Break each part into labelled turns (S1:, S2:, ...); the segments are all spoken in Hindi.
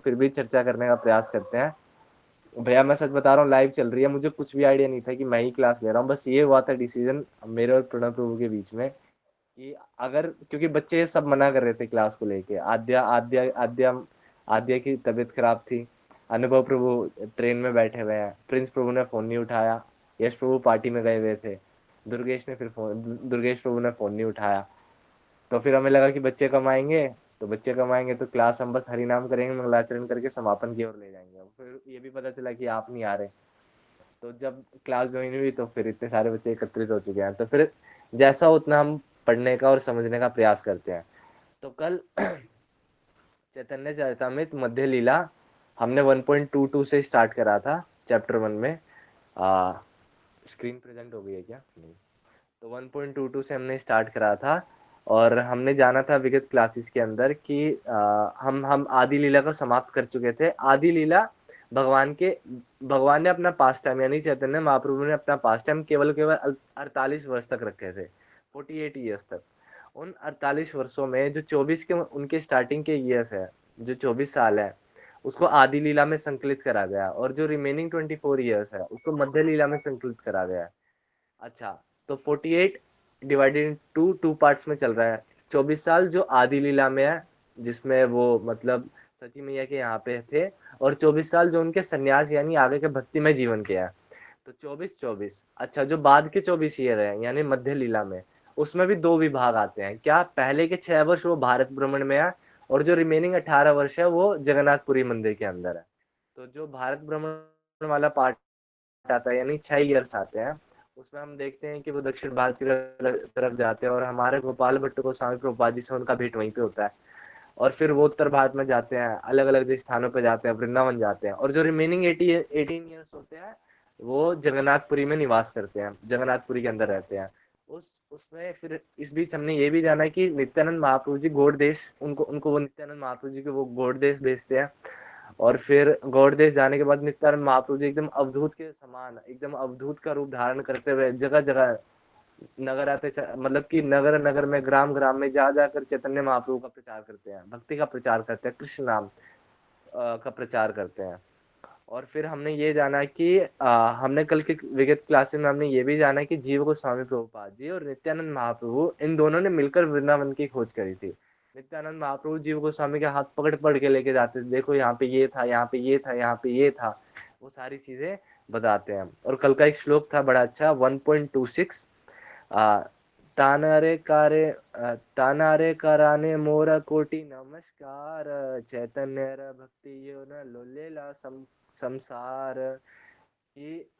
S1: फिर भी चर्चा करने का प्रयास करते हैं। भैया मैं सच बता रहा हूँ, लाइव चल रही है, मुझे कुछ भी आइडिया नहीं था कि मैं ही क्लास ले रहा हूँ। बस ये हुआ था डिसीजन मेरे और प्रणव प्रभु के बीच में कि अगर, क्योंकि बच्चे सब मना कर रहे थे क्लास को लेके, आद्या की तबीयत खराब थी, अनुभव प्रभु ट्रेन में बैठे हुए हैं, प्रिंस प्रभु ने फोन नहीं उठाया, यश प्रभु पार्टी में गए हुए थे, दुर्गेश प्रभु ने फोन नहीं उठाया। तो फिर हमें लगा कि बच्चे कम आएंगे, तो बच्चे कम आएंगे तो क्लास हम बस हरिनाम करेंगे, मंगलाचरण करके समापन की ओर ले जाएंगे। फिर ये भी पता चला कि आप नहीं आ रहे। तो जब क्लास ज्वाइन हुई तो फिर इतने सारे बच्चे एकत्रित हो चुके हैं, तो फिर जैसा हो उतना हम पढ़ने का और समझने का प्रयास करते हैं। तो कल चैतन्य चरितमृत मध्य लीला हमने 1.22 से स्टार्ट करा था, चैप्टर 1 में। आ, स्क्रीन प्रेजेंट हो गई है क्या? नहीं। तो 1.22 से हमने स्टार्ट करा था, और हमने जाना था विगत क्लासेस के अंदर कि हम आदि लीला को समाप्त कर चुके थे। आदि लीला भगवान ने अपना पास टाइम, यानी चैतन्य महाप्रभु ने अपना पास टाइम केवल केवल 48 वर्ष तक रखे थे, 48 ईयर्स तक। उन 48 वर्षों में जो 24 के उनके स्टार्टिंग के ईयर्स है, जो 24 साल है, उसको आदि लीला में संकलित करा गया, और जो रिमेनिंग 24 ईयर्स है उसको मध्य लीला में संकलित करा गया। अच्छा, तो 48 डिवाइडेड इन टू पार्ट्स में चल रहा है। 24 साल जो आदि लीला में है, जिसमें वो मतलब सची मैया के यहाँ पे थे, और 24 साल जो उनके सन्यास यानी आगे के भक्तिमय जीवन के हैं। तो 24 24। अच्छा, जो बाद के 24 ईयर है यानी मध्य लीला में, उसमें भी दो विभाग आते हैं। क्या? पहले के 6 वर्ष वो भारत भ्रमण में है, और जो रिमेनिंग 18 वर्ष है वो जगन्नाथपुरी मंदिर के अंदर है। तो जो भारत भ्रमण वाला पार्ट आता है, यानी 6 ईयर्स आते हैं, उसमें हम देखते हैं कि वो दक्षिण भारत की तरफ जाते हैं, और हमारे गोपाल भट्ट गोस्वामी प्रभुपाद जी से उनका भेंट वहीं पे होता है। और फिर वो उत्तर भारत में जाते हैं, अलग अलग स्थानों पे जाते हैं, वृंदावन जाते हैं, और जो रिमेनिंग 18 ईयर्स होते हैं वो जगन्नाथपुरी में निवास करते हैं, जगन्नाथपुरी के अंदर रहते हैं। उसमें फिर इस बीच हमने ये भी जाना कि नित्यानंद महाप्रभु जी गौड़ देश, उनको उनको वो नित्यानंद महाप्रभु जी को वो गौड़ देश भेजते हैं। और फिर गौड़ देश जाने के बाद नित्यानंद महाप्रभु जी एकदम अवधूत के समान, एकदम अवधूत का रूप धारण करते हुए जगह जगह नगर आते, मतलब कि नगर नगर में, ग्राम ग्राम में जा जाकर चैतन्य महाप्रभु का प्रचार करते हैं, भक्ति का प्रचार करते हैं, कृष्ण नाम का प्रचार करते हैं। और फिर हमने ये जाना कि हमने कल के विगत क्लासेस में हमने ये भी जाना कि जीव गोस्वामी प्रभुपाद जी और नित्यानंद महाप्रभु, इन दोनों ने मिलकर वृंदावन की खोज करी थी। नित्यानंद महाप्रभु जीव गोस्वामी के हाथ पकड़ पकड़ के लेके जाते थे, देखो यहाँ पे ये था, यहाँ पे ये था, यहाँ पे ये था, वो सारी चीजें बताते हैं। और कल का एक श्लोक था बड़ा अच्छा, 1.26। आ, तानारे कराने मोरा कोटि नमस्कार, चैतन्य भक्ति यो न लोलेला संसार। कि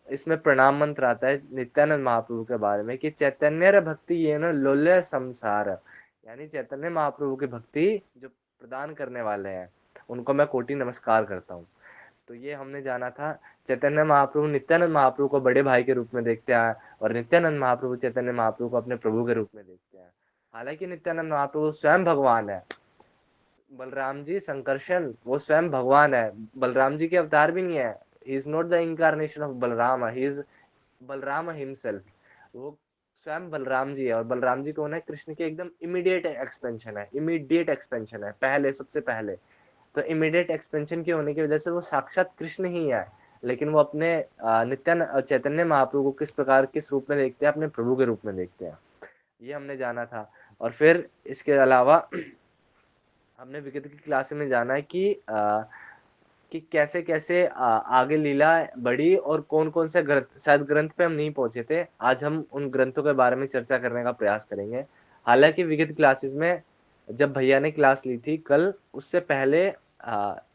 S1: इसमें प्रणाम मंत्र आता है नित्यानंद महाप्रभु के बारे में कि चैतन्य भक्ति ये न लोल्य संसार, यानी चैतन्य महाप्रभु की भक्ति जो प्रदान करने वाले हैं उनको मैं कोटि नमस्कार करता हूँ। तो ये हमने जाना था। चैतन्य महाप्रभु नित्यानंद महाप्रभु को बड़े भाई के रूप में देखते हैं, और नित्यानंद महाप्रभु चैतन्य महाप्रभु को अपने प्रभु के रूप में देखते हैं। हालांकि नित्यानंद महाप्रभु स्वयं भगवान है, बलराम जी संकर्षण वो स्वयं भगवान है, बलराम जी के अवतार भी नहीं है। He is not the incarnation of Balram, he is Balram himself. वो स्वयं बलराम जी है, और बलराम जी कौन है? कृष्ण के एकदम इमीडिएट एक्सपेंशन है, इमीडिएट एक्सपेंशन है, पहले, सबसे पहले। तो इमीडिएट एक्सपेंशन के होने की वजह से वो साक्षात कृष्ण ही है। लेकिन वो अपने चैतन्य महाप्रभु को किस प्रकार, किस रूप में देखते हैं? अपने प्रभु के रूप में देखते हैं। ये हमने जाना था। और फिर इसके अलावा हमने विगत की क्लास में जाना है कि कैसे कैसे आगे लीला बढ़ी, और कौन कौन से ग्रंथ, शायद ग्रंथ पे हम नहीं पहुंचे थे, आज हम उन ग्रंथों के बारे में चर्चा करने का प्रयास करेंगे। हालांकि विगत क्लासेस में जब भैया ने क्लास ली थी कल, उससे पहले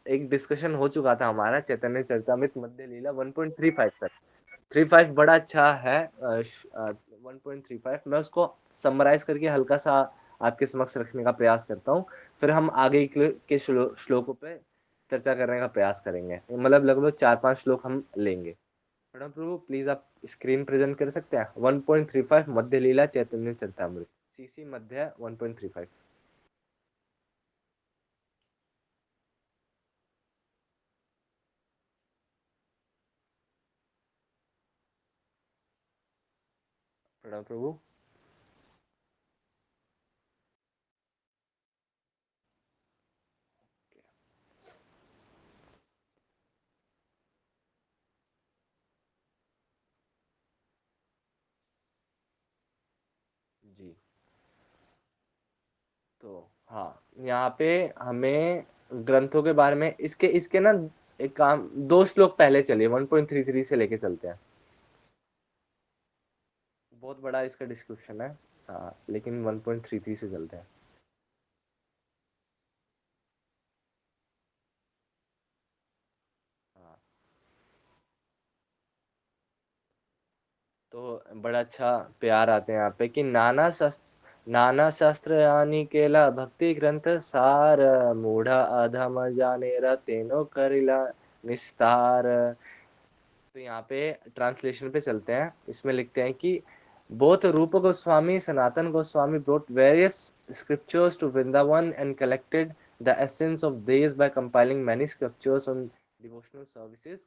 S1: एक डिस्कशन हो चुका था हमारा चैतन्य चरितमृत मध्य लीला 1.35 तक। 35 बड़ा अच्छा है। 1.35 मैं उसको समराइज करके हल्का सा आपके समक्ष रखने का प्रयास करता हूँ। फिर हम आगे के श्लोकों पे चर्चा करने का प्रयास करेंगे, मतलब लगभग 4-5 श्लोक हम लेंगे। मैडम प्रभु प्लीज आप स्क्रीन प्रेजेंट कर सकते हैं? 1.35 मध्य लीला चैतन्य चरितमृत, सीसी मध्य 1.35। मैडम प्रभु। जी। तो हाँ, यहाँ पे हमें ग्रंथों के बारे में इसके इसके ना एक काम, 2 श्लोक पहले चलिए, 1.33 से लेके चलते हैं। बहुत बड़ा इसका डिस्क्रिप्शन है। हाँ, लेकिन 1.33 से चलते हैं। हाँ, तो बड़ा अच्छा प्यार आते हैं यहाँ पे कि नाना शस्त्र यानी केला भक्ति ग्रंथ सार, मूढ़ा अधम जाने तेनो करिला निस्तार। तो यहाँ पे ट्रांसलेशन पे चलते हैं। इसमें लिखते हैं कि बोथ रूप Goswami Sanatan Goswami brought various scriptures to Vrindavan and collected the essence of these by compiling many scriptures on devotional services,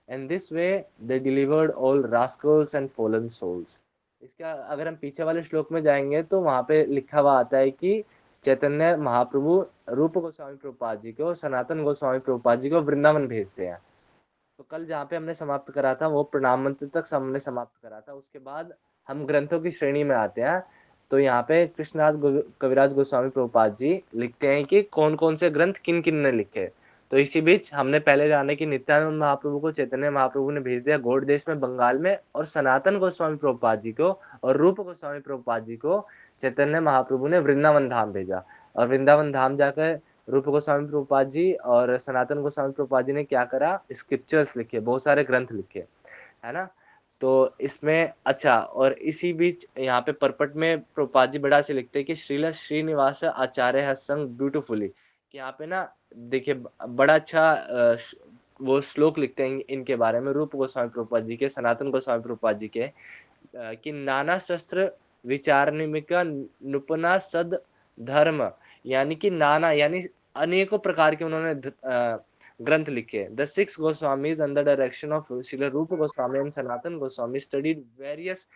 S1: and this way they delivered all rascals and fallen souls। इसका अगर हम पीछे वाले श्लोक में जाएंगे तो वहां पे लिखा हुआ आता है कि चैतन्य महाप्रभु रूप गोस्वामी प्रभुपाद जी को, सनातन गोस्वामी प्रभुपाद जी को वृंदावन भेजते हैं। तो कल जहाँ पे हमने समाप्त करा था वो प्रणाम मंत्र तक हमने समाप्त करा था। उसके बाद हम ग्रंथों की श्रेणी में आते हैं। तो यहाँ पे कृष्णदास कविराज गोस्वामी प्रभुपाद जी लिखते हैं कि कौन कौन से ग्रंथ किन किन ने लिखे। तो इसी बीच हमने पहले जाने की नित्यानंद महाप्रभु को चैतन्य महाप्रभु ने भेज दिया गौड़ देश में बंगाल में, और सनातन गोस्वामी प्रभुपाद जी को और रूप गोस्वामी प्रभुपाद जी को चैतन्य महाप्रभु ने वृंदावन धाम भेजा। और वृंदावन धाम जाकर रूप गोस्वामी प्रभुपाद जी और सनातन गोस्वामी प्रभुपाद जी ने क्या करा, स्क्रिप्चर्स लिखे, बहुत सारे ग्रंथ लिखे, है ना। तो इसमें अच्छा, और इसी बीच यहाँ पे परपट में प्रभुपाद जी बड़ा से लिखते हैं कि श्रील श्रीनिवास आचार्य हसंग ब्यूटीफुली, कि यहाँ पे ना देखिए बड़ा अच्छा वो श्लोक लिखते हैं इनके बारे में, रूप गोस्वामी प्रभुपाद जी के, सनातन गोस्वामी प्रभुपाद जी के, कि नाना शस्त्र विचार निमिका नुपना सद धर्म, यानी कि नाना यानी अनेकों प्रकार के उन्होंने ग्रंथ लिखे। The six Goswamis under direction of Shrila Rupa Goswami and Sanatan Goswami studied various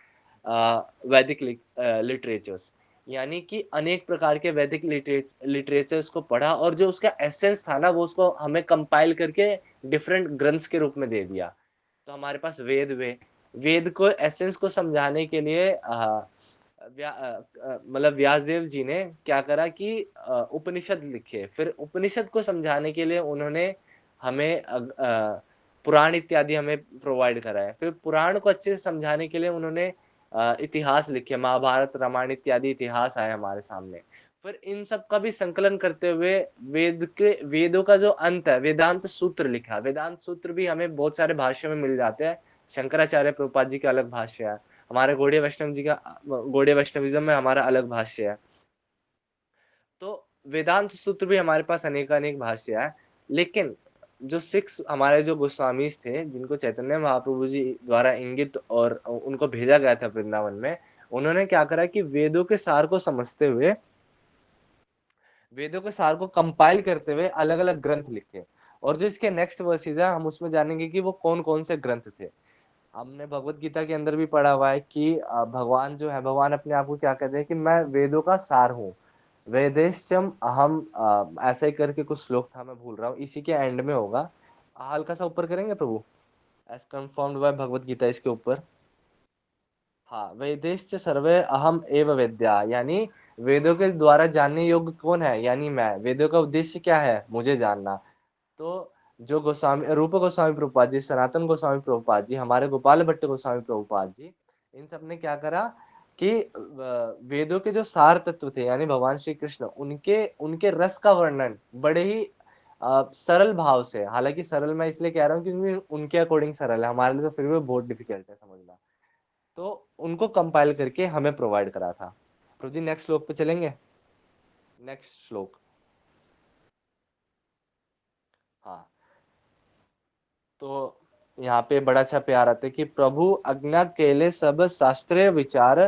S1: Vedic literatures, यानी कि अनेक प्रकार के वैदिक लिटरेचर्स को पढ़ा, और जो उसका एसेंस था ना वो उसको हमें कंपाइल करके डिफरेंट ग्रंथ्स के रूप में दे दिया। तो हमारे पास वेद को एसेंस को समझाने के लिए मतलब व्यासदेव जी ने क्या करा कि उपनिषद लिखे। फिर उपनिषद को समझाने के लिए उन्होंने हमें पुराण इत्यादि हमें प्रोवाइड करा है। फिर पुराण को अच्छे से समझाने के लिए उन्होंने इतिहास लिखे, महाभारत रामायण इत्यादि इतिहास आए हमारे सामने। फिर इन सब का भी संकलन करते हुए वेदों का जो अंत है, वेदांत सूत्र लिखा। वेदांत सूत्र भी हमें बहुत सारे भाष्य में मिल जाते हैं। शंकराचार्य प्रभुपाद जी का अलग भाष्य है, हमारे गौड़ीय वैष्णव जी का, गौड़ीय वैष्णविज्म में हमारा अलग भाष्य है। तो वेदांत सूत्र भी हमारे पास अनेक भाष्य है। लेकिन जो सिक्स हमारे जो गोस्वामीज थे, जिनको चैतन्य महाप्रभु जी द्वारा इंगित और उनको भेजा गया था वृंदावन में, उन्होंने क्या करा कि वेदों के सार को समझते हुए, वेदों के सार को कंपाइल करते हुए अलग अलग ग्रंथ लिखे। और जो इसके नेक्स्ट वर्सेज है हम उसमें जानेंगे कि वो कौन कौन से ग्रंथ थे। हमने भगवत गीता के अंदर भी पढ़ा हुआ है कि भगवान जो है, भगवान अपने आप को क्या कहते हैं कि मैं वेदों का सार हूँ। वेदेशम अहम, ऐसा ही करके कुछ श्लोक था, मैं भूल रहा हूँ, इसी के एंड में होगा। हल्का सा ऊपर करेंगे प्रभु, as confirmed bye Bhagavad Gita, इसके ऊपर। हाँ, वेदेश्च सर्वे अहम एव वेद्या, यानी वेदों के द्वारा जानने योग्य कौन है, यानी मैं। वेदों का उद्देश्य क्या है, मुझे जानना। तो जो गोस्वामी रूप गोस्वामी प्रभुपाद जी, सनातन गोस्वामी प्रभुपाद जी, हमारे गोपाल भट्ट गोस्वामी प्रभुपाद जी, इन सब ने क्या करा कि वेदों के जो सार तत्व थे, यानी भगवान श्री कृष्ण, उनके उनके रस का वर्णन बड़े ही सरल भाव से, हालांकि सरल मैं इसलिए कह रहा हूँ क्योंकि उनके अकॉर्डिंग सरल है, हमारे लिए तो फिर भी बहुत डिफिकल्ट है समझना। तो उनको कंपाइल करके हमें प्रोवाइड करा था। प्रभु जी नेक्स्ट श्लोक पे चलेंगे। नेक्स्ट श्लोक। हाँ, तो यहाँ पे बड़ा अच्छा प्यार आता है कि प्रभु आज्ञा केले सब शास्त्रीय विचार,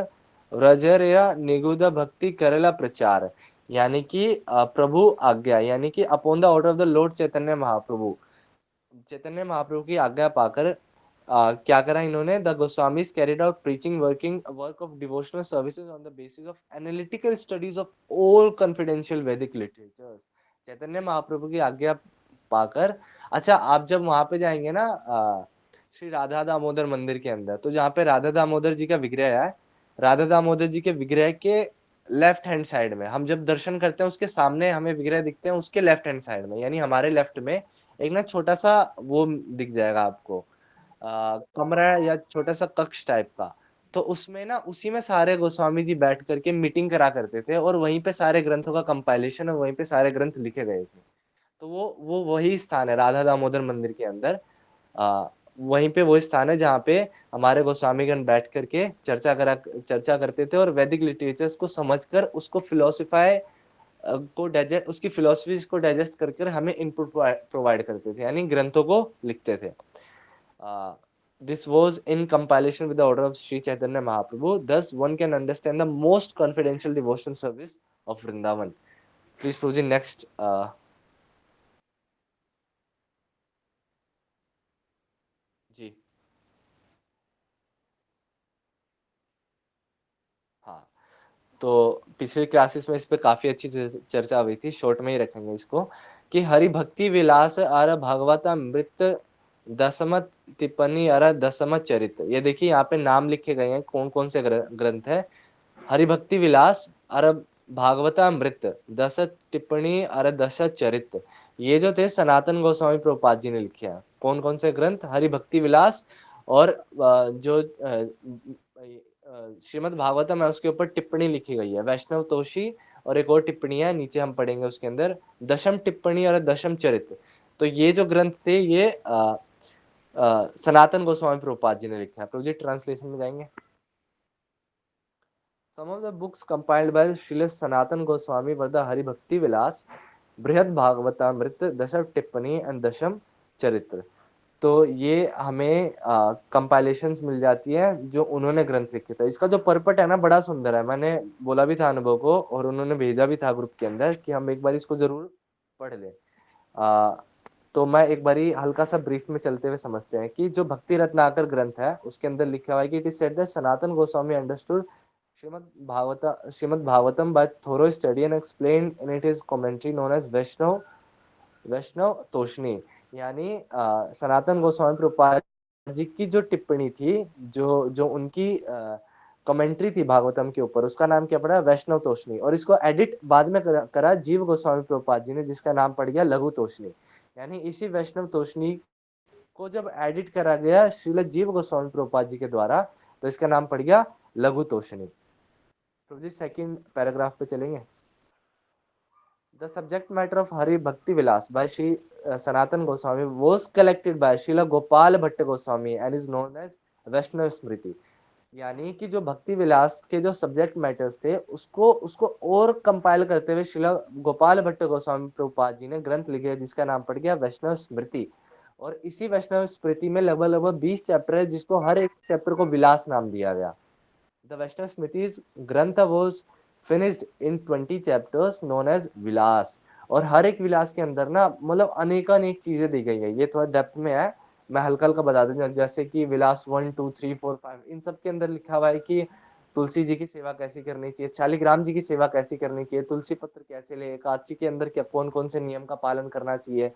S1: व्रजर या निगुद भक्ति करेला प्रचार, यानी कि प्रभु आज्ञा, यानी कि upon the order of the lord Chaitanya Mahaprabhu, Chaitanya Mahaprabhu की आज्ञा पाकर क्या करा इन्होंने, the Goswamis carried out preaching working work of devotional services on the basis of analytical studies of all confidential Vedic literatures. Chaitanya Mahaprabhu की आज्ञा पाकर, अच्छा आप जब वहां पे जाएंगे ना श्री राधा दामोदर मंदिर के अंदर, तो जहाँ पे राधा दामोदर जी का विग्रह है, राधा दामोदर जी के विग्रह के लेफ्ट हैंड साइड में, हम जब दर्शन करते हैं उसके सामने हमें विग्रह दिखते हैं, उसके लेफ्ट हैंड साइड में, यानी हमारे लेफ्ट में एक ना छोटा सा वो दिख जाएगा आपको, कमरा या छोटा सा कक्ष टाइप का। तो उसमें ना, उसी में सारे गोस्वामी जी बैठ करके मीटिंग करा करते थे, और वहीं पे सारे ग्रंथों का कंपाइलेशन और वहीं पे सारे ग्रंथ लिखे गए थे। तो वो वही स्थान है राधा दामोदर मंदिर के अंदर। आ, वहीं पे वो स्थान है जहाँ पे हमारे गोस्वामीगण बैठ करके चर्चा करते थे, और वैदिक लिटरेचर्स को समझकर उसको फिलोसफाई को डाइजेस्ट उसकी फिलोसफीज को डाइजेस्ट कर कर हमें इनपुट प्रोवाइड करते थे, यानी ग्रंथों को लिखते थे। This was in compilation with the order of Sri Chaitanya Mahaprabhu. Thus, one can understand the most confidential devotion service of Vrindavan. Please proceed next. जी हाँ, तो पिछले क्लासेस में इस पे काफी अच्छी चर्चा हुई थी, शॉर्ट में ही रखेंगे इसको, कि हरि भक्ति विलास आर भागवतामृत दशमत टिप्पणी अर दशमत चरित्र। ये देखिए यहाँ पे नाम लिखे गए हैं कौन कौन से ग्रंथ है। हरिभक्ति विलास अरब भागवतामृत दश टिप्पणी अर दश चरित्र, ये जो थे सनातन गोस्वामी प्रभुपाद जी ने लिखे हैं। कौन कौन से ग्रंथ? हरिभक्ति विलास, और जो श्रीमद् भागवतम है उसके ऊपर टिप्पणी लिखी गई है वैष्णव तोषी, और एक और टिप्पणी है नीचे हम पढ़ेंगे उसके अंदर दशम टिप्पणी और दशम चरित्र। तो ये जो ग्रंथ थे ये सनातन गोस्वामी प्रभुपाद जी ने लिखा है। प्रभु जी ट्रांसलेशन में जाएंगे। Some of the books compiled by Srila Sanatan Goswami were the Hari Bhakti Vilas, बृहद भागवतामृत, दशम टिप्पणी एंड दशम चरित्र। तो ये हमें कंपाइलेशंस मिल जाती है जो उन्होंने ग्रंथ लिखे थे। इसका जो परपट है ना बड़ा सुंदर है, मैंने बोला भी था अनुभव को, और उन्होंने भेजा भी था ग्रुप के अंदर कि हम एक बार इसको जरूर पढ़ लें। तो मैं एक बारी हल्का सा ब्रीफ में चलते हुए समझते हैं कि जो भक्ति रत्नाकर ग्रंथ है उसके अंदर लिखा हुआ है कि it is said that Sanatan Goswami understood Srimad Bhagavatam by thorough study and explained in it his commentary known as वैष्णव तोषणी। यानी सनातन गोस्वामी प्रभुपाद जी की जो टिप्पणी थी, जो जो उनकी कमेंट्री थी भागवतम के ऊपर, उसका नाम क्या पड़ा? वैष्णव तोषणी। और इसको एडिट बाद में करा जीव गोस्वामी प्रभुपाद जी ने, जिसका नाम पड़ गया लघु तोषणी। यानी इसी वैष्णव तोषणी को जब एडिट करा गया श्रील जीव गोस्वामी प्रभुपाद जी के द्वारा, तो इसका नाम पड़ गया लघु तोषणी। तो जी सेकंड पैराग्राफ पे चलेंगे। The subject matter of Hari Bhakti Vilas by Shri Sanatan Goswami was collected by Shrila Gopal Bhatt Goswami and is known as Vaishnava Smriti. यानी कि जो भक्ति विलास के जो सब्जेक्ट मैटर्स थे उसको उसको और कंपाइल करते हुए श्रीला गोपाल भट्ट गोस्वामी प्रभुपाद जी ने ग्रंथ लिखे, जिसका नाम पड़ गया वैष्णव स्मृति। और इसी वैष्णव स्मृति में लगभग लगभग 20 चैप्टर है, जिसको हर एक चैप्टर को विलास नाम दिया गया। The Vaishnav Smriti's Grantha was finished in 20 chapters known as विलास। और हर एक विलास के अंदर ना मतलब अनेकानेक चीजें दी गई है। ये थोड़ा डेप्थ में है, मैं हल्का हल्का बता दूंगा। जैसे कि विलास 1 2 3 4 5 इन सब के अंदर लिखा हुआ है कि तुलसी जी की सेवा कैसी करनी चाहिए, शालिग्राम जी की सेवा कैसी करनी चाहिए, तुलसी पत्र कैसे ले, एकादशी के अंदर क्या कौन कौन से नियम का पालन करना चाहिए,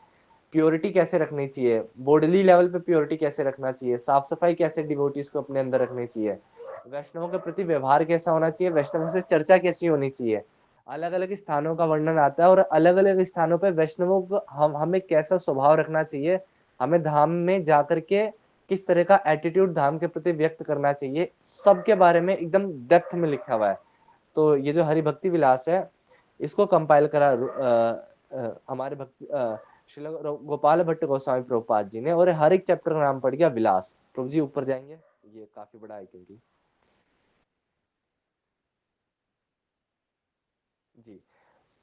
S1: प्योरिटी कैसे रखनी चाहिए, बॉडीली लेवल पे प्योरिटी कैसे रखना चाहिए, साफ सफाई कैसे डिवोटीज को अपने अंदर रखनी चाहिए, वैष्णवों के प्रति व्यवहार कैसा होना चाहिए, वैष्णवों से चर्चा कैसी होनी चाहिए। अलग अलग स्थानों का वर्णन आता है, और अलग अलग स्थानों पर वैष्णवों को हमें कैसा स्वभाव रखना चाहिए, हमें धाम में जाकर के किस तरह का एटीट्यूड धाम के प्रति व्यक्त करना चाहिए, सबके बारे में एकदम डेप्थ में लिखा हुआ है। तो ये जो हरि भक्ति विलास है इसको कंपाइल करा हमारे श्री गोपाल भट्ट गोस्वामी प्रभुपाद जी ने, और हर एक चैप्टर का नाम पड़ गया विलास। प्रभु जी ऊपर जाएंगे, ये काफी बड़ा है क्योंकि जी।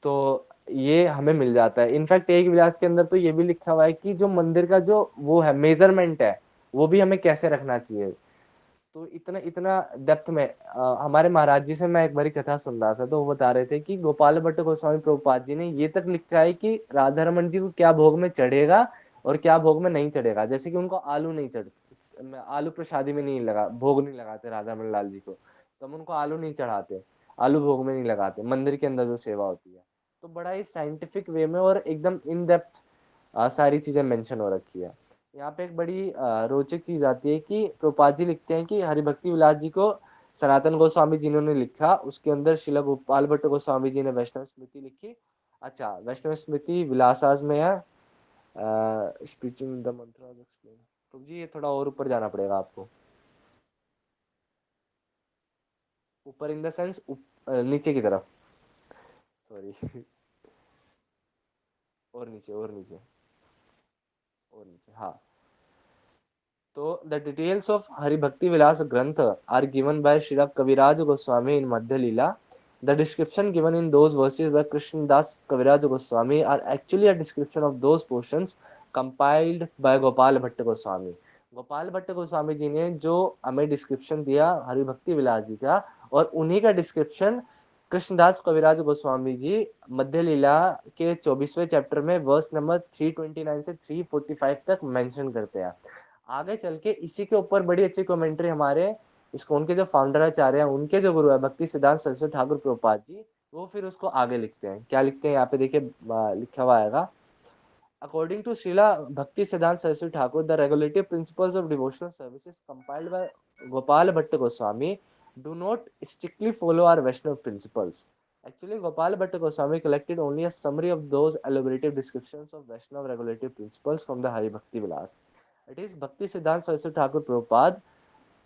S1: तो ये हमें मिल जाता है। इनफैक्ट एक विलास के अंदर तो ये भी लिखा हुआ है कि जो मंदिर का जो वो है मेजरमेंट है वो भी हमें कैसे रखना चाहिए। तो इतना इतना डेप्थ में हमारे महाराज जी से मैं एक बारी कथा सुन रहा था, तो वो बता रहे थे कि गोपाल भट्ट गोस्वामी प्रभुपाद जी ने ये तक लिखा है कि राधा रमन जी को क्या भोग में चढ़ेगा और क्या भोग में नहीं चढ़ेगा। जैसे कि उनको आलू नहीं चढ़ आलू प्रसादी में नहीं लगा, भोग नहीं लगाते राधा रमन लाल जी को, तो हम उनको आलू नहीं चढ़ाते, आलू भोग में नहीं लगाते मंदिर के अंदर जो सेवा होती है। तो बड़ा ही साइंटिफिक वे में और एकदम इन डेप्थ सारी चीजें मेंशन हो रखी है। यहाँ पे एक बड़ी रोचक चीज आती है कि प्रभुपाद जी लिखते हैं कि हरिभक्ति विलास जी को सनातन गोस्वामी जी ने लिखा, उसके अंदर शिला गोपाल भट्ट गोस्वामी जी ने वैष्णव स्मृति लिखी। अच्छा, वैष्णव स्मृति विलासाज में है, स्पीचिंग द मंत्र एक्सप्लेन। तो जी ये थोड़ा और ऊपर जाना पड़ेगा आपको, ऊपर इन द सेंस नीचे की तरफ, सॉरी और नीचे और नीचे और नीचे, हाँ। तो the details of Haribhakti Vilas granth are given by Shri Kaviraj Goswami in Madhya Lila. The description given in those verses by Krishnadas Kaviraj Goswami are actually a description of those portions compiled by Gopal Bhatt Goswami. Gopal Bhatt Goswami ji ने जो हमें डिस्क्रिप्शन दिया हरिभक्ति विलास जी का, और उन्हीं का डिस्क्रिप्शन कृष्णदास कविराज गोस्वामी जी मध्य लीला के 24वें चैप्टर में वर्स नंबर 329 से 345 तक मेंशन करते हैं। आगे चल के इसी के ऊपर बड़ी अच्छी कमेंट्री हमारे इस्कॉन के जो फाउंडर आचार्य हैं, उनके जो गुरु है भक्ति सिद्धांत सरस्वती ठाकुर प्रभुपाद जी, वो फिर उसको आगे लिखते हैं। क्या लिखते हैं यहाँ पे देखिए, लिखा हुआ आएगा, अकॉर्डिंग टू श्रीला भक्ति सिद्धांत Saraswati Thakur, the regulative principles of devotional services compiled bye Gopal Bhatt Goswami do not strictly follow our Vaishnav principles. Actually, Gopal Bhatta Goswami collected only a summary of those elaborative descriptions of Vaishnav regulative principles from the Hari Bhakti Vilas. It is Bhakti Siddhanta Saraswati Thakur Prabhupada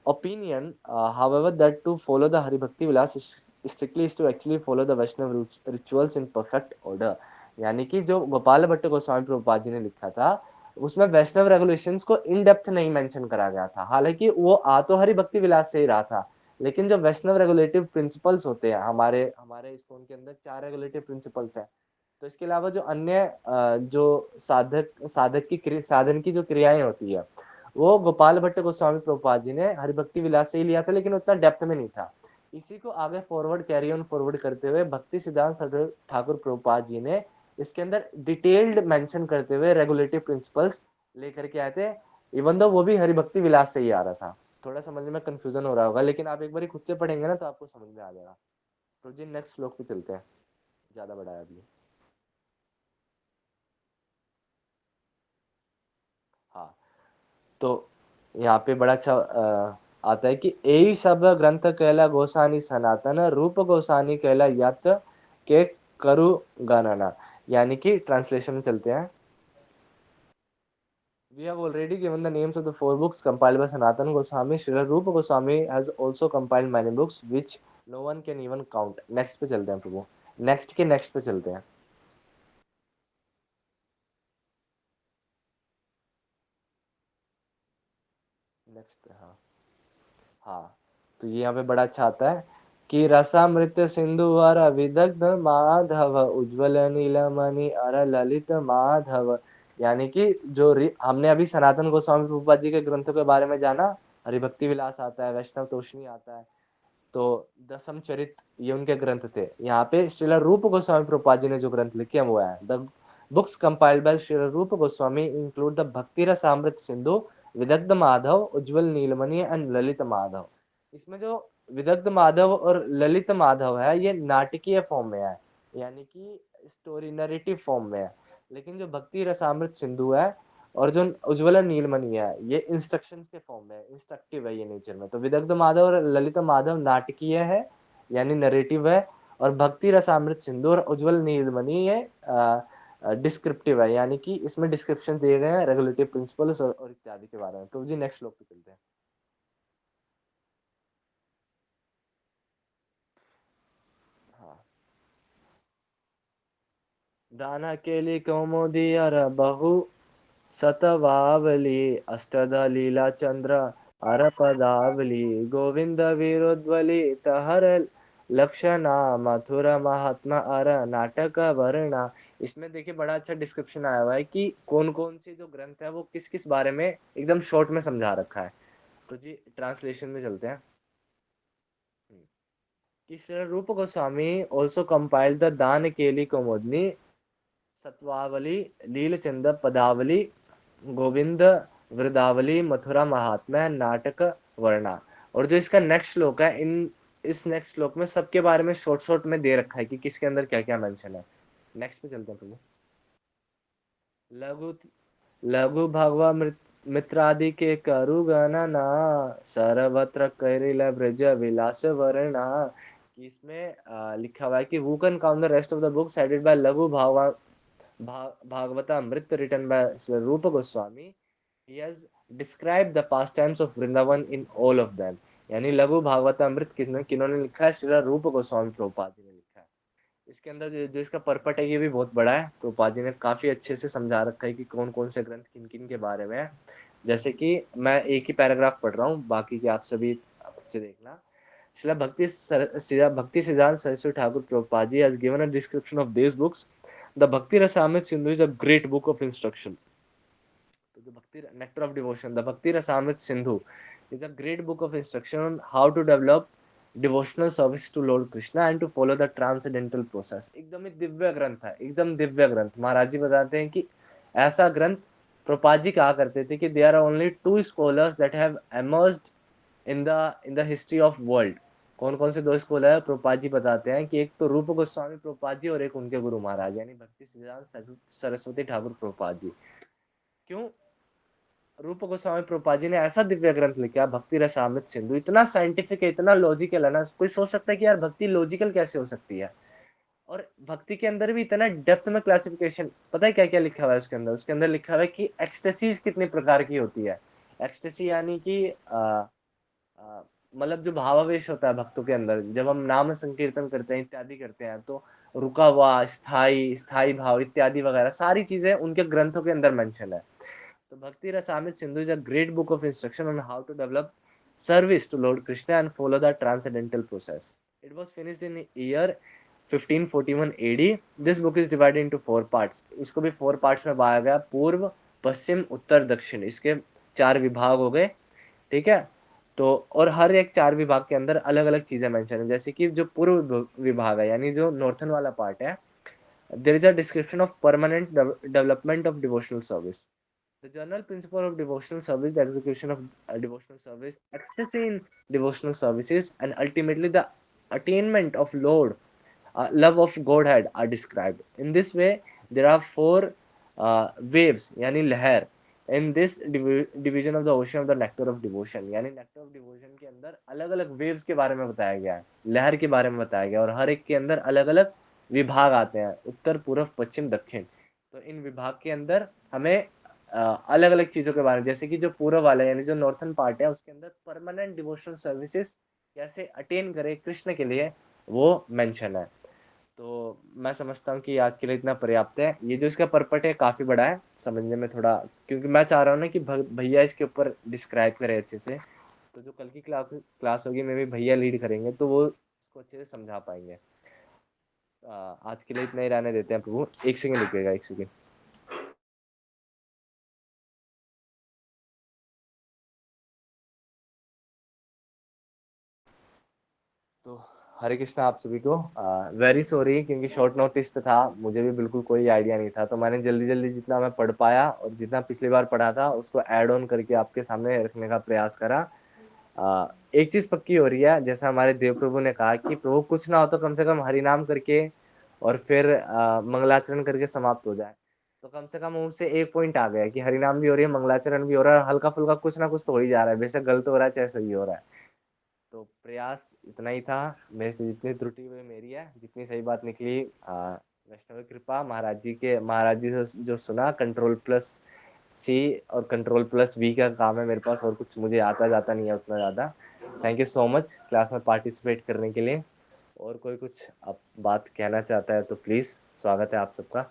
S1: opinion, however, that to follow the Hari Bhakti Vilas strictly is to actually follow the Vaishnav rituals in perfect order. यानी कि जो गोपाल भट्ट गोस्वामी प्रभुपाद जी ने लिखा था, उसमें वैष्णव रेगुलेशंस को इन डेप्थ नहीं मेंशन करा गया था। हालांकि वो आ तो हरि भक्ति विलास से ही रहा था, लेकिन जो वैष्णव रेगुलेटिव प्रिंसिपल्स होते हैं, हमारे हमारे स्कूल के अंदर 4 रेगुलेटिव प्रिंसिपल्स हैं। तो इसके अलावा जो अन्य जो साधन की जो क्रियाएं होती है, वो गोपाल भट्ट गोस्वामी प्रभुपाद जी ने हरिभक्ति विलास से ही लिया था, लेकिन उतना डेप्थ में नहीं था। इसी को आगे फॉरवर्ड कैरी ऑन फॉरवर्ड करते हुए भक्ति सिद्धांत सरस्वती ठाकुर प्रभुपाद जी ने इसके अंदर डिटेल्ड मेंशन करते हुए रेगुलेटिव प्रिंसिपल्स लेकर के आए थे, इवन दो वो भी हरिभक्ति विलास से ही आ रहा था। थोड़ा समझने में कंफ्यूजन हो रहा होगा, लेकिन आप एक बार खुद से पढ़ेंगे ना तो आपको समझ में आ जाएगा। तो जी नेक्स्ट श्लोक पे चलते हैं, ज्यादा बड़ा है अभी। हाँ, तो यहाँ पे बड़ा अच्छा आता है कि यही सब ग्रंथ कहला गोसानी सनातन रूप गोसानी कहला यत के करु गणना। यानी कि ट्रांसलेशन में चलते हैं। We have already given the names of the 4 books compiled by Sanatana Goswami. Srila Rupa Goswami has also compiled many books which no one can even count. Next पे चलते हैं प्रभु, नेक्स्ट के नेक्स्ट पे चलते हैं। नेक्स्ट, हाँ हाँ, तो ये यहाँ पे बड़ा अच्छा आता है कि रसामृत सिंधु वर विदग्ध माधव उज्ज्वल नीलमणि अर ललित माधव। यानी कि जो हमने अभी सनातन गोस्वामी प्रभुपाद जी के ग्रंथों के बारे में जाना, हरिभक्ति विलास आता है, वैष्णव तोषणी आता है, तो दसम चरित ये उनके ग्रंथ थे। यहाँ पे श्रील रूप गोस्वामी प्रभुपाद जी ने जो ग्रंथ लिखे हैं वो है the books compiled bye Srila Rupa Goswami include the भक्ति रस अमृत सिंधु, विदग्ध माधव, उज्जवल नीलमणि एंड ललित माधव। इसमें जो विदग्ध माधव और ललित माधव है ये नाटकीय फॉर्म में है, यानी कि स्टोरी नरेटिव फॉर्म में है। लेकिन जो भक्ति रसामृत सिंधु है और जो उज्ज्वला नीलमणि है ये इंस्ट्रक्शन के फॉर्म में, इंस्ट्रक्टिव है ये नेचर में। तो विदग्ध माधव और ललित माधव नाटकीय है यानी नरेटिव है, और भक्ति रसामृत सिंधु और उज्ज्वल नीलमणि ये डिस्क्रिप्टिव है, यानी कि इसमें डिस्क्रिप्शन दिए गए हैं रेगुलेटिव प्रिंसिपल्स और इत्यादि के बारे में। तो जी नेक्स्ट श्लोक पे चलते हैं। हाँ, दाना केली कौमुदी और बहु शतवावली अष्टद लीला चंद्र अर पदावली गोविंद वीरोद्वली तहर लक्षणा मथुरा महात्मा अर नाटक वर्णा। इसमें देखिए बड़ा अच्छा डिस्क्रिप्शन आया हुआ है कि कौन कौन से जो ग्रंथ है वो किस किस बारे में एकदम शॉर्ट में समझा रखा है। तो जी ट्रांसलेशन में चलते हैं। कि श्री रूप गोस्वामी ऑल्सो कंपाइल्ड द दान केली कौमुदनी सत्वावली लीलचंद पदावली गोविंद वृदावली मथुरा महात्मा नाटक वर्णा। और जो इसका नेक्स्ट श्लोक है, इन इस नेक्स्ट श्लोक में सबके बारे में शॉर्ट शॉर्ट में दे रखा है कि किसके अंदर क्या क्या मेंशन है। नेक्स्ट पे चलते हैं प्रभु। लघु लघु भागवत मित्रादि के करु गणना, सर्वत्र कैरिल ब्रज विलास वर्णा। कि इसमें लिखा हुआ है कि who can count the rest of the books cited by लघु Bhagavatamrita written by Rupa Goswami. He has described the pastimes of Vrindavan in all of them. यानी लघु भागवतामृत किन्होंने लिखा है? श्रीला रूप गोस्वामी प्रभुपाद जी ने लिखा है। इसके अंदर जो इसका परपट है ये भी बहुत बड़ा है। प्रभुपाद जी ने काफी अच्छे से समझा रखा है कि कौन कौन से ग्रंथ किन किन के बारे में है। जैसे कि मैं एक ही पैराग्राफ पढ़ रहा हूँ, बाकी के आप सभी अच्छे देखना। श्रीला भक्ति सिद्धांत Saraswati Thakur Prabhupada ji has given a description of these books. The Bhakti Rasamrita Sindhu is a great book of instruction. तो जो भक्ति nectar of devotion, the Bhakti Rasamrita Sindhu is a great book of instruction on how to develop devotional service to Lord Krishna and to follow the transcendental process. एकदम ही दिव्य ग्रंथ है, एकदम दिव्य ग्रंथ। महाराज जी बताते हैं कि ऐसा ग्रंथ, प्रभुपाद जी कहा करते थे कि there are only two scholars that have emerged in the history of world. कौन कौन से दो स्कॉलर है? प्रभुपाद जी बताते हैं कि एक तो रूप गोस्वामी प्रभुपाद जी और एक उनके गुरु महाराज यानी भक्ति सिद्धांत सरस्वती ठाकुर प्रभुपाद जी। क्यों? रूप गोस्वामी प्रभुपाद जी ने ऐसा दिव्य ग्रंथ लिखा भक्ति रसामृत सिंधु, इतना साइंटिफिक है, इतना लॉजिकल है ना। कोई सोच सकता है कि यार भक्ति लॉजिकल कैसे हो सकती है? और भक्ति के अंदर भी इतना डेप्थ में क्लासिफिकेशन। पता है क्या क्या लिखा हुआ है उसके अंदर? उसके अंदर लिखा हुआ है कि एक्सटेसीज कितने प्रकार की होती है। एक्सटेसी यानी कि मतलब जो भावावेश होता है भक्तों के अंदर, जब हम नाम संकीर्तन करते हैं इत्यादि करते हैं, तो रुका हुआ, स्थाई स्थाई भाव इत्यादि वगैरह सारी चीजें उनके ग्रंथों के अंदर मेंशन है। तो Bhakti Rasamrita Sindhu is a great book of instruction on how to develop service to Lord Krishna and follow the transcendental process. It was finished in year 1541 AD. This book is divided into 4 parts. इसको भी 4 parts में बांटा गया, पूर्व, पश्चिम, उत्तर, दक्षिण। इसके 4 विभाग हो गए, ठीक है। तो और हर एक 4 विभाग के अंदर अलग अलग चीजें मेंशन है। जैसे कि जो पूर्व विभाग है यानी जो नॉर्थन वाला पार्ट है, there is a description of permanent development of devotional service. The general principle of devotional service, the execution of devotional service, ecstasy in devotional services, and ultimately the attainment of Lord, love of Godhead are described. In this way, there are 4 waves, यानी लहर, in this division of the ocean of the nectar of devotion. यानी nectar of devotion के अंदर अलग अलग waves के बारे में बताया गया है, लहर के बारे में बताया गया, और हर एक के अंदर अलग अलग विभाग आते हैं, उत्तर, पूर्व, पश्चिम, दक्षिण। तो इन विभाग के अंदर हमें अलग अलग चीजों के बारे में, जैसे कि जो पूर्व वाला यानी जो नॉर्थन पार्ट है उसके अंदर परमानेंट डिवोशनल सर्विसेज कैसे अटेन करे कृष्ण के लिए, वो मेंशन है। तो मैं समझता हूँ कि आज के लिए इतना पर्याप्त है। ये जो इसका परपट है काफी बड़ा है, समझने में थोड़ा, क्योंकि मैं चाह रहा हूँ ना कि भैया इसके ऊपर डिस्क्राइब करे अच्छे से। तो जो कल की क्लास होगी में भी भैया लीड करेंगे तो वो इसको अच्छे से समझा पाएंगे। आज के लिए इतना ही रहने देते हैं प्रभु। एक सेकेंड रुकिएगा, एक सेकेंड। तो हरे कृष्णा आप सभी को। वेरी सॉरी, क्योंकि शॉर्ट नोटिस पे था, मुझे भी बिल्कुल कोई आइडिया नहीं था, तो मैंने जल्दी जल्दी जितना मैं पढ़ पाया और जितना पिछली बार पढ़ा था उसको ऐड ऑन करके आपके सामने रखने का प्रयास करा। एक चीज पक्की हो रही है, जैसा हमारे देव प्रभु ने कहा कि प्रभु कुछ ना हो तो कम से कम हरिनाम करके और फिर मंगलाचरण करके समाप्त हो जाए। तो कम से कम उनसे एक पॉइंट आ गया कि हरिनाम भी हो रही है, मंगलाचरण भी हो रहा है, हल्का फुल्का कुछ ना कुछ तो हो ही जा रहा है, बेशक गलत हो रहा है चाहे सही हो रहा है। तो प्रयास इतना ही था। मेरे से जितनी त्रुटि हुई मेरी है, जितनी सही बात निकली वैष्णव कृपा, महाराज जी से जो सुना, कंट्रोल प्लस सी और कंट्रोल प्लस वी का काम है मेरे पास, और कुछ मुझे आता जाता नहीं है उतना ज़्यादा। Thank you so much class में पार्टिसिपेट करने के लिए। और कोई कुछ आप बात कहना चाहता है तो प्लीज़, स्वागत है आप सबका।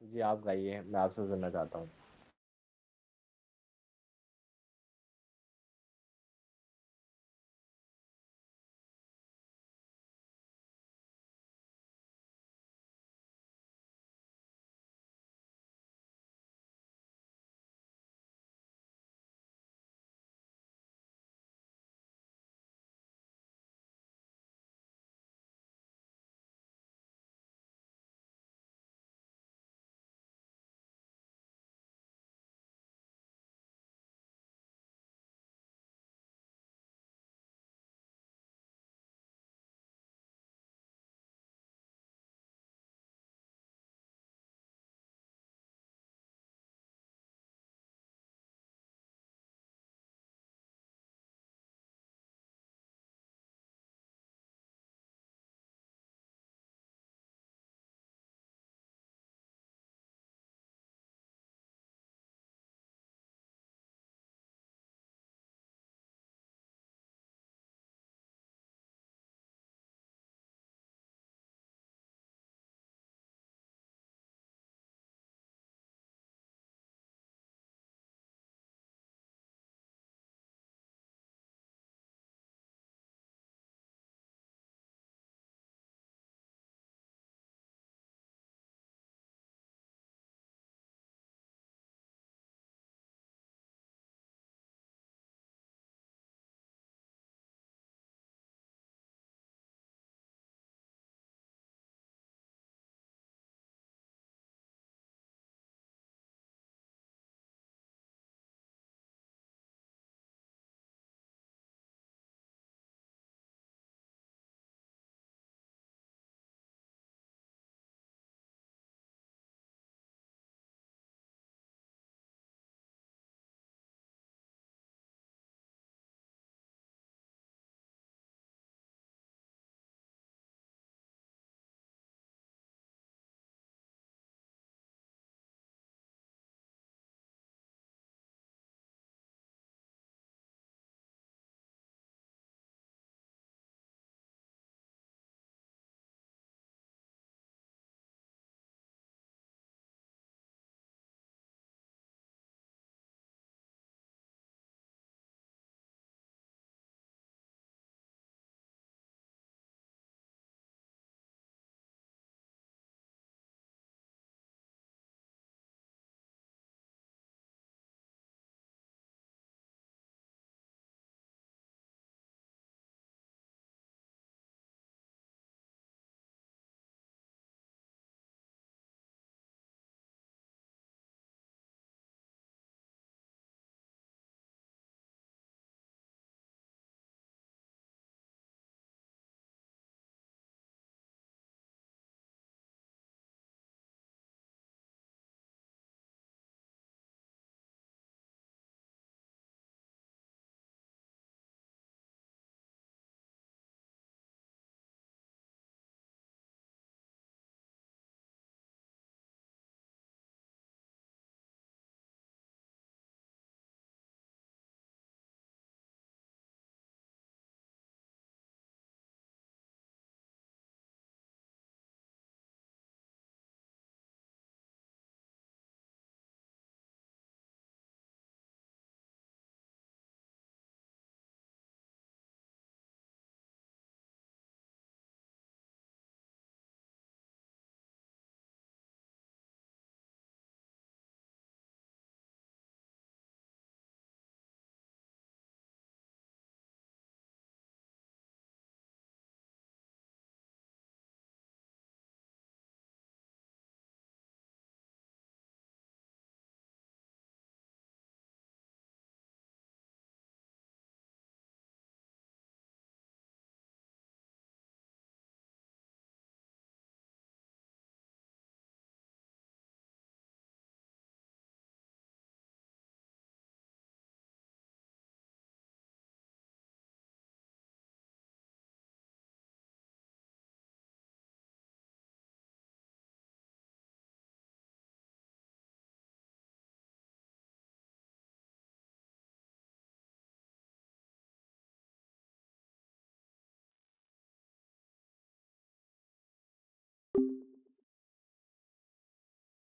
S1: जी आप गाइए, मैं आपसे सुनना चाहता हूँ।